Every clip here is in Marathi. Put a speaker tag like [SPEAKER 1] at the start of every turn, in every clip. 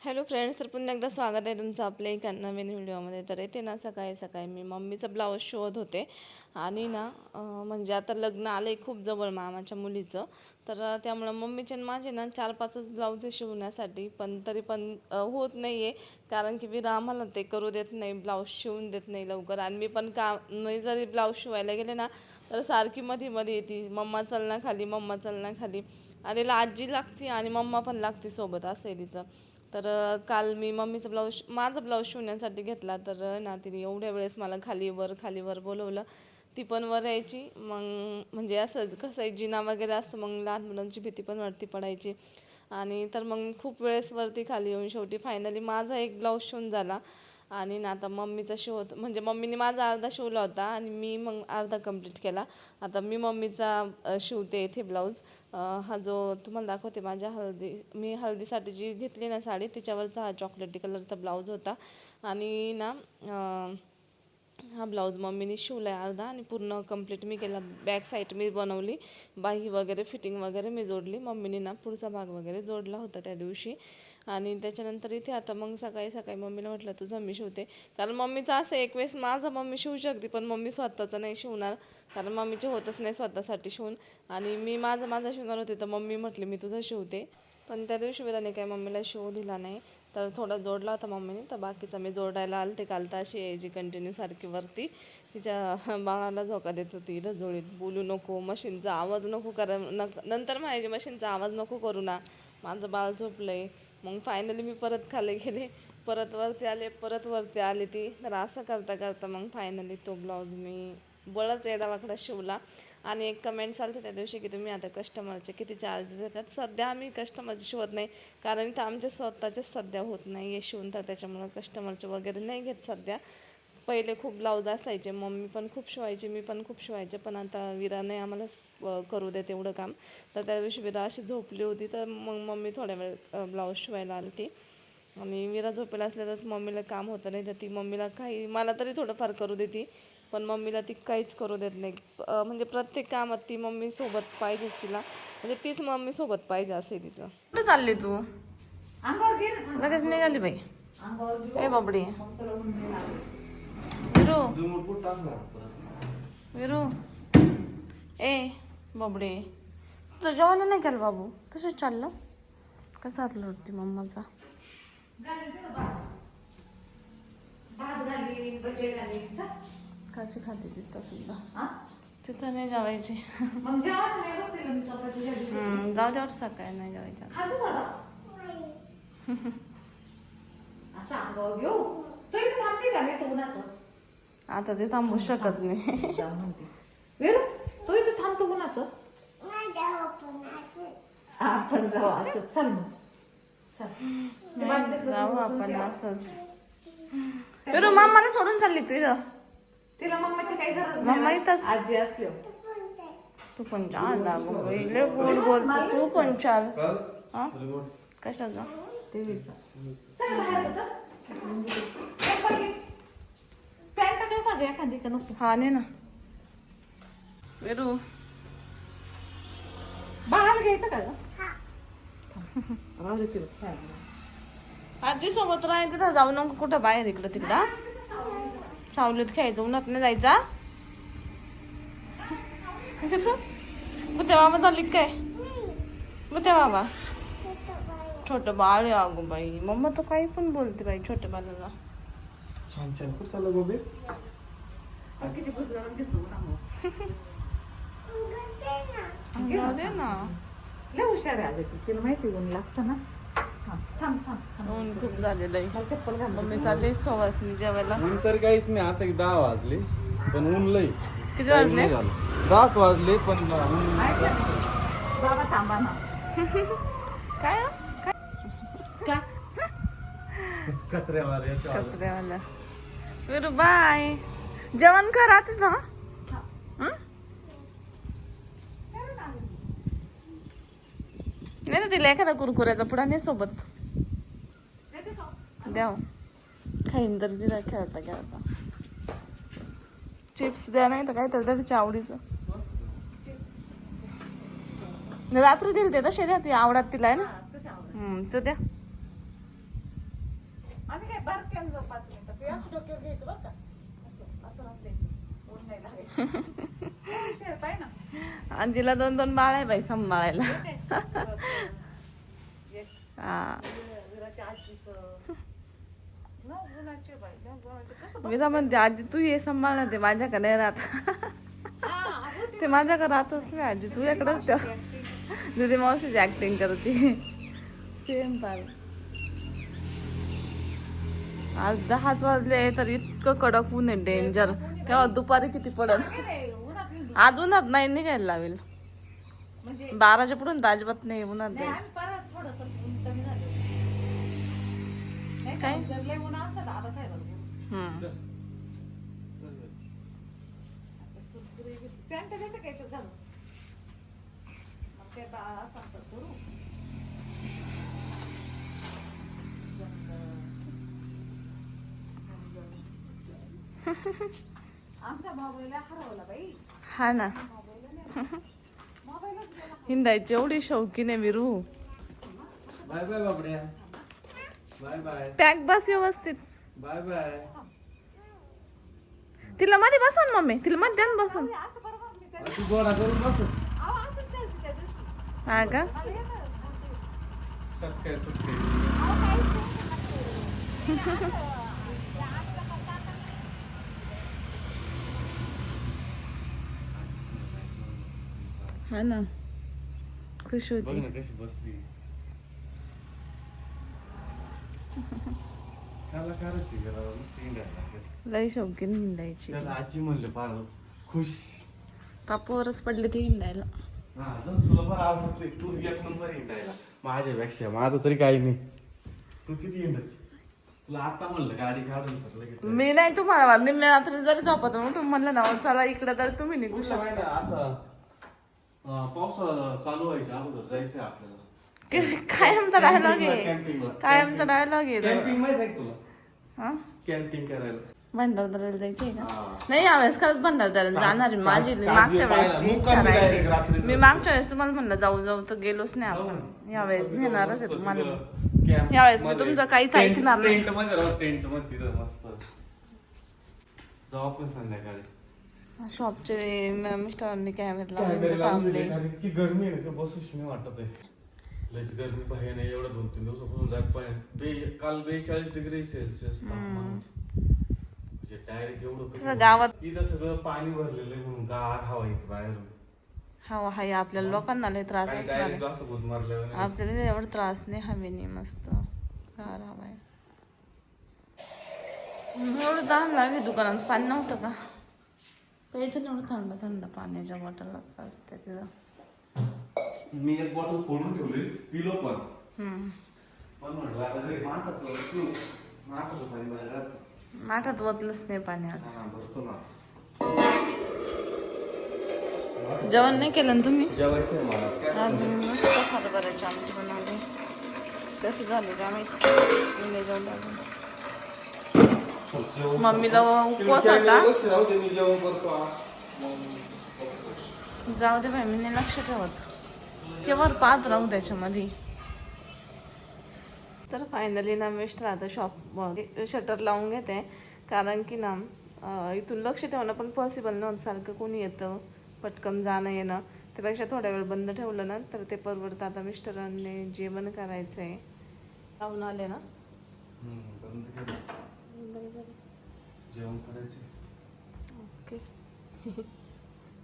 [SPEAKER 1] हॅलो फ्रेंड्स, तर पुन्हा एकदा स्वागत आहे तुमचं आपल्या एका नवीन व्हिडिओमध्ये. तर येते ना सकाळी सकाळी मी मम्मीचा ब्लाऊज शोधत होते आणि ना म्हणजे आता लग्न आलं आहे खूप जवळ मामाच्या मुलीचं. तर त्यामुळं मम्मीचे आणि माझे ना 4-5च ब्लाऊज शिवण्यासाठी, पण तरी पण होत नाही आहे. कारण की विरा आम्हाला ते करू देत नाही, ब्लाऊज शिवून देत नाही लवकर. आणि मी जरी ब्लाऊज शिवायला गेले ना तर सारखी मध्ये मध्ये येते, मम्मा चल ना खाली, मम्मा चल ना खाली. आणि तिला आजी लागते आणि मम्मा पण लागते सोबत, असं आहे तिचं. तर काल मी माझा ब्लाऊज शिवण्यासाठी घेतला, तर ना तिने एवढ्या वेळेस मला खालीवर बोलवलं. ती पण वर यायची, मग म्हणजे असं कसं आहे जिना वगैरे असतो, मग लहान मुलांची भीती पण वरती पडायची. आणि तर मग खूप वेळेस वरती खाली येऊन शेवटी फायनली माझा एक ब्लाऊज शिवून झाला. आणि ना आता मम्मीचा म्हणजे मम्मीने माझा अर्धा शिवला होता आणि मी मग अर्धा कंप्लीट केला. आता मी मम्मीचा शिवते इथे ब्लाऊज. हा जो तुम्हाला दाखवते, मी हळदीसाठी जी घेतली ना साडी, तिच्यावरचा हा चॉकलेटी कलरचा ब्लाऊज होता. आणि ना हा ब्लाऊज मम्मीने शिवला आहे अर्धा, आणि पूर्ण कंप्लीट मी केला. बॅक साईड मी बनवली, बाही वगैरे फिटिंग वगैरे मी जोडली. मम्मीने ना पुढचा भाग वगैरे जोडला होता त्या दिवशी. आणि त्याच्यानंतर इथे आता मग सकाळी सकाळी मम्मीला म्हटलं तुझं मी शिवते. कारण मम्मीचं असं एक वेळेस माझा मम्मी शिवू शकते, पण मम्मी स्वतःचं नाही शिवणार, कारण मम्मीचे होतच नाही स्वतःसाठी शिवून. आणि मी माझं शिवणार होते, तर मम्मी म्हटली मी तुझं शिवते. पण त्या दिवशी विराने काय मम्मीला शिवू दिला नाही, तर थोडा जोडला होता मम्मीने, तर बाकीचा मी जोडायला आलते. काल तर अशी यायची कंटिन्यू सारखी वरती, तिच्या बाळाला झोका देत होती रजोळीत. बोलू नको, मशीनचा आवाज नको करा, नंतर म्हणायचे मशीनचा आवाज नको करू ना, माझं बाळ झोपलंय. मग फायनली मी परत खाली गेले, परत वरती आले ती. तर असं करता करता मग फायनली तो ब्लाऊज मी बळच एडावाकडा शिवला. आणि एक कमेंट्स आले त्या दिवशी की तुम्ही आता कस्टमरचे किती चार्जेस देतात. सध्या आम्ही कस्टमरचे शिवत नाही, कारण इथं आमचे स्वतःचेच सध्या होत नाही आहे शिवून, तर त्याच्यामुळं कस्टमरचे वगैरे नाही घेत सध्या. पहिले खूप ब्लाऊज असायचे, मम्मी पण खूप शिवायची, मी पण खूप शिवायचे, पण आता विरा नाही आम्हाला करू देत एवढं काम. तर त्या दिवशी विरा अशी झोपली होती, तर मग मम्मी थोड्या वेळ ब्लाऊज शिवायला आली ती. आणि विरा झोपेला असल्यातच मम्मीला काम होतं नाही, तर ती मम्मीला काही, मला तरी थोडंफार करू देते, पण मम्मीला ती काहीच करू देत नाही. म्हणजे प्रत्येक कामात ती मम्मी सोबत पाहिजेच तिला, म्हणजे तीच मम्मी सोबत पाहिजे असे तिचं. कुठं चालली तू? लगेच निघाली बाई. ए बाबडी, विरू विरू, ए बाबडे, तुझं जेवण नाही केलं बाबू, तसंच चाललं. कसा हात लोटते मम्माचा. काची खाते तिथं सुद्धा, तिथं नाही जेवायची. जाऊ द्या सकाळी नाही जेवायच्या. आता ते थांबू शकत नाही.
[SPEAKER 2] तो इथं थांबतो कुणाचं, आपण जाऊ असं. चल मग
[SPEAKER 1] जाऊ आपण असंच. विरू मम्माला सोडून चालली तुझं.
[SPEAKER 2] तिला मम्माची काही गरज
[SPEAKER 1] मम्मा
[SPEAKER 2] नाही,
[SPEAKER 1] इथंच.
[SPEAKER 2] आजी असली.
[SPEAKER 1] तू पण चाल ना लय गोड बोलतो, तू पण चाल. हा कशाचा
[SPEAKER 2] टीव्हीचा. पॅन्ट नेऊ का ग एखादी, का नको?
[SPEAKER 1] हा ने ना विरू.
[SPEAKER 2] बाळाला घ्यायचं का ग? राहू दे तिला.
[SPEAKER 1] आजी सोबत राहायचं, तिथं जाऊ नको कुठं बाहेर इकडं तिकडं. सावलीत खेळायचं, उन्हात नाही जायचा. बुत्या बाबा चालली काय? बुत्या बाबा छोटं बाळ आहे. अगो बाई, मम्मा तर काही पण बोलते बाई छोट्या बाळाला.
[SPEAKER 3] छान छान खूप चाललं गोबी.
[SPEAKER 2] किती गुजरात घेतो
[SPEAKER 1] दे ना.
[SPEAKER 2] लय हुशार आहे आजी, तिला माहिती ऊन लागतं ना. थांब थांब,
[SPEAKER 1] ऊन खूप झालेलं आहे.
[SPEAKER 2] मला चप्पल घाल.
[SPEAKER 1] मम्मी चालली सवासनी जेवायला.
[SPEAKER 3] ऊन तर काहीच नाही, आता 10 वाजले पण ऊन लई.
[SPEAKER 1] किती वाजले?
[SPEAKER 3] 10 वाजले पण ऊन.
[SPEAKER 2] बाबा थांबा ना.
[SPEAKER 1] काय
[SPEAKER 2] का
[SPEAKER 1] कचऱ्यावाला. विरू बाय, जेवण करा तिथं. नाही ना तिला एखादा कुरकुऱ्याचा पुडा नाही सोबत द्याव, खाईन तर तिला खेळता खेळता. चिप्स द्या, नाही तर काय तर द्या तिच्या आवडीचं. रात्री दिल ते तसे द्या, ती आवडत तिला आहे ना. तर द्या.
[SPEAKER 2] आम्ही काय बारक्यानं जाऊ 5 मिनिटं. ते असं डोक्यावर घ्यायचं बरं का. असं असं राहून द्यायचं. ऊन नाही लागायचं. हो, शेर पाय ना.
[SPEAKER 1] अंजीला 2-2 बाळ आहे बाई सांभाळायला. हा
[SPEAKER 2] विराच्या आजीचं ना गुणाचे बाई ना गुणाचे कसं
[SPEAKER 1] मी तर म्हणते आजी तू ये सांभाळणं ते माझ्याकडे नाही राहत. ते माझ्याकडे राहतच नाही आजी तू इकडेच ठेव. दीदी मावशीची ऍक्टिंग करते सेम पाल. आज 10 वाजले तर इतकं कडक ऊन आहे डेंजर. तेव्हा दुपारी किती पडत. आज उन्हात नाही निघायला लावेल
[SPEAKER 2] म्हणजे
[SPEAKER 1] 12च्या पुढून तर अजिबात नाही उन्हात
[SPEAKER 2] नाही
[SPEAKER 1] जायचं.
[SPEAKER 2] आम्ही परत थोडंसं ऊन कमी झालं नाही
[SPEAKER 1] काय?
[SPEAKER 2] का जर लय ऊन असतं दादा साहेब
[SPEAKER 1] हम्म.
[SPEAKER 2] पॅन्ट देते काय याच्यात घालून मग काय असं करू आमचा मोबाईल हरवला बाई.
[SPEAKER 1] हा ना हिंडायची एवढी शौकीन आहे विरू.
[SPEAKER 3] बाय बाय बाबड्या. Bye bye.
[SPEAKER 1] पॅक बस व्यवस्थित.
[SPEAKER 3] Bye bye.
[SPEAKER 1] तिला मध्ये बसव ना मम्मी. तिला मध्ये द्या ना बसून.
[SPEAKER 2] असं बरोबर मी कधी
[SPEAKER 3] तू गोडा करून बस.
[SPEAKER 2] अहो असंच द्यायचं त्या दिवशी
[SPEAKER 1] हा का
[SPEAKER 2] मला येतं
[SPEAKER 3] सटके सुटके.
[SPEAKER 2] अहो काहीच नाही.
[SPEAKER 1] हा ना खुश
[SPEAKER 3] बघ
[SPEAKER 1] होती.
[SPEAKER 3] ना कशी बसली. कलाकारच आहे जरा नुसती इंडियाला.
[SPEAKER 1] लई शौकीन हिंडायची.
[SPEAKER 3] त्याला आजी म्हणले फार खुश.
[SPEAKER 1] कापूवरच पडले ते हिंडायला.
[SPEAKER 3] हा तसं तुला फार आवडत नाही. तू एक नंबर हिंडायला माझ्यापेक्षा. माझं तरी काही नाही. तू किती हिंडत. तुला आता म्हणलं गाडी काढून लगेच.
[SPEAKER 1] मी नाही तुम्हाला निम्म्या रात्री जरी झोपत तुम्ही म्हणलं ना चला इकडे तर तुम्ही निघू
[SPEAKER 3] तुला
[SPEAKER 1] शकता.
[SPEAKER 3] माहिती आहे, आता पावसाळा चालू व्हायच्या अगोदर जायचंय आपल्याला.
[SPEAKER 1] कायमचा डायलॉग
[SPEAKER 3] कॅम्पिंगला.
[SPEAKER 1] आहे. कायमचा डायलॉग आहे.
[SPEAKER 3] कॅम्पिंग माहित आहे का तुला.
[SPEAKER 1] हा
[SPEAKER 3] कॅम्पिंग करायला.
[SPEAKER 1] भंडारदऱ्याला जायचंय का
[SPEAKER 3] हा.
[SPEAKER 1] नाही यावेळेस खरंच भंडारदऱ्याला जाणार आहे. माझी
[SPEAKER 3] काजू
[SPEAKER 1] मागच्या
[SPEAKER 3] पाहायला.
[SPEAKER 1] वेळेसची
[SPEAKER 3] मुक्काम
[SPEAKER 1] इच्छा
[SPEAKER 3] बी direct
[SPEAKER 1] राहिली.
[SPEAKER 3] रात्रीचं.
[SPEAKER 1] मी मागच्या वेळेस तुम्हाला म्हणलं जाऊ जाऊ तर गेलोच नाही
[SPEAKER 3] जाऊ
[SPEAKER 1] आपण.
[SPEAKER 3] ना.
[SPEAKER 1] यावेळेस नेणारच आहे तुम्हाला.
[SPEAKER 3] कॅम्प
[SPEAKER 1] यावेळेस मी
[SPEAKER 3] मध्ये.
[SPEAKER 1] तुमचं काहीच
[SPEAKER 3] टेंट-
[SPEAKER 1] ऐकणार नाही.
[SPEAKER 3] टेंट मध्ये राहू. टेंट मध्ये तिथं मस्त जाऊ आपण संध्याकाळी.
[SPEAKER 1] शॉपचे मिस्टरांनी कॅमेरा लावून
[SPEAKER 3] कॅमेरे
[SPEAKER 1] इथं
[SPEAKER 3] लावून
[SPEAKER 1] थांबले.
[SPEAKER 3] दिले कारण की गरमी आहे ना बसूशी नाही वाटत आहे. लयच गरमी बाहेर नाही. एवढं 2-3 दिवसापासून जात पाहिजे. काल 42 डिग्री सेल्सिअस तापमान. म्हणजे डायरेक्ट एवढं
[SPEAKER 1] तसं गावात
[SPEAKER 3] इथं सगळं पाणी भरलेलं आहे म्हणून गार हवा येते बाहेरून.
[SPEAKER 1] हवा हाय आपल्याला लोकांना लय त्रास
[SPEAKER 3] काही
[SPEAKER 1] असणार
[SPEAKER 3] डायरेक्ट
[SPEAKER 1] आहे.
[SPEAKER 3] असं भूत मारल्यावर नाही.
[SPEAKER 1] आपल्याला एवढा त्रास नाही हवेने मस्त गार हवा आहे. एवढं दाम लागले दुकानात पाणी नव्हतं का प्यायचं नाही. एवढं थंड थंड पाण्याच्या बॉटल असते तिथं.
[SPEAKER 3] मी एक बॉटल फोडून ठेवली पिलो पण
[SPEAKER 1] हम्म.
[SPEAKER 3] पण म्हटलं आता घरी माठाचं पाणी बाहेर राहतं.
[SPEAKER 1] माठात वतलंच नाही पाणी आज.
[SPEAKER 3] हा, भरतो ना.
[SPEAKER 1] जेवण नाही केलं ना तुम्ही.
[SPEAKER 3] जेवायचं आहे मला. काय
[SPEAKER 1] आज मी मस्त हरभऱ्याची आमटी बनवली. कसं झालं काय माहिती. मी नाही जाऊन लागून.
[SPEAKER 3] जेवण
[SPEAKER 1] मम्मीला उपवास
[SPEAKER 3] करतो.
[SPEAKER 1] होता.
[SPEAKER 3] लक्ष राहू दे, मी जेवण करतो हा.
[SPEAKER 1] जाऊ दे बाई मी नाही लक्ष ठेवत. केव्हा पाहत राहू त्याच्यामध्ये. तर फायनली ना मिस्टर आता शॉप शटर लावून घेते. कारण की ना इथून लक्ष ठेवणं पण पॉसिबल नव्हतं. सारखं कोणी येतं पटकन जाणं येणं. त्यापेक्षा थोड्या वेळ बंद ठेवलं ना तर ते परवडतं. आता मिस्टरांनी जेवण करायचं आहे. लावून आले ना
[SPEAKER 3] बंद केलं. जेवण करायचं.
[SPEAKER 1] ओके.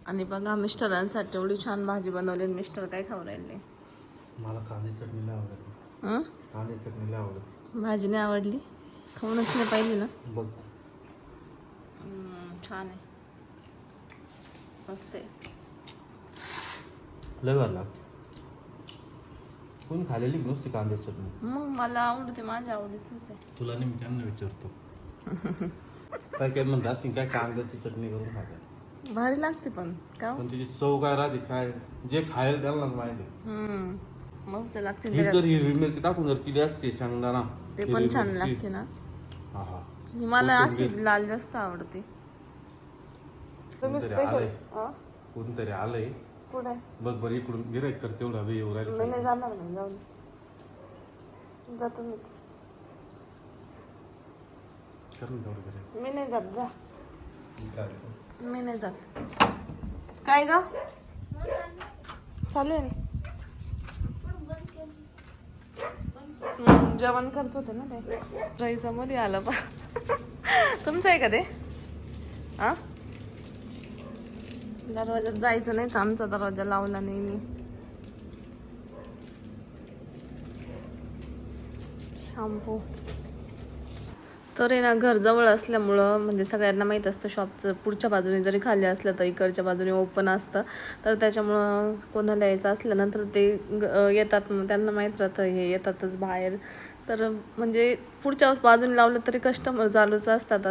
[SPEAKER 1] आणि बघा मिस्टरांसाठी एवढी छान भाजी बनवली. मिस्टर काय खाऊ राहिले.
[SPEAKER 3] मला कांदे चटणी लय आवडत.
[SPEAKER 1] हं?
[SPEAKER 3] कांदे चटणी लय आवडत.
[SPEAKER 1] भाजी नाही आवडली. खाऊनच नाही पाहिजे ना.
[SPEAKER 3] बघ
[SPEAKER 1] छान आहे मस्त आहे.
[SPEAKER 3] लय भारी लागते. कोणी खाल्लेली नुसती कांदे चटणी.
[SPEAKER 1] मग मला आवडते. माझ्या आवडीचंच आहे.
[SPEAKER 3] तुला नाही मी त्यांना विचारतो. काय काय म्हणतात असेल काय कांद्याची चटणी करून खातात.
[SPEAKER 1] भारी लागते पण का
[SPEAKER 3] पण तिची चव काय राहते काय जे खायला त्यांनाच माहिती.
[SPEAKER 1] मस्त लागते.
[SPEAKER 3] ही जर हिरवी मिरची टाकून जर केली असते शेंगदाणा
[SPEAKER 1] ते पण
[SPEAKER 3] हिरवी
[SPEAKER 1] छान
[SPEAKER 3] मिरची.
[SPEAKER 1] लागते ना.
[SPEAKER 3] हा हा.
[SPEAKER 1] मला अशी लाल जास्त आवडते. तुम्ही
[SPEAKER 3] कोणतरी
[SPEAKER 1] स्पेशल
[SPEAKER 3] आलंय. कोणतरी आलंय
[SPEAKER 1] पुढे
[SPEAKER 3] बघ बरं इकडून गिरायक तर तेवढा वेळ येऊ
[SPEAKER 1] मी
[SPEAKER 3] राहिला.
[SPEAKER 1] नाही जाणार नाही. जाऊन जा तुम्हीच.
[SPEAKER 3] कर ना तेवढं घरी.
[SPEAKER 1] मी नाही जात, जा.
[SPEAKER 3] मी काय करतो?
[SPEAKER 1] मी नाही जात. काय ग चालू आहे ना. जेवण करत होते ना ते. राईचा मध्ये आलं पा. तुमचं आहे का ते? आ दरवाजात जायचं नाही तर आमचा दरवाजा लावला नाही मी. शॅम्पू तर आहे ना, घर जवळ असल्यामुळं म्हणजे सगळ्यांना माहीत असतं शॉपचं पुढच्या बाजूने जरी खाली असलं तर इकडच्या बाजूने ओपन असतं. तर त्याच्यामुळं कोणाला यायचं असलं ना तर ते येतात, मग त्यांना माहीत राहतं हे येतातच बाहेर. तर म्हणजे पुढच्या बाजूने लावलं तरी कस्टमर चालूच असतात.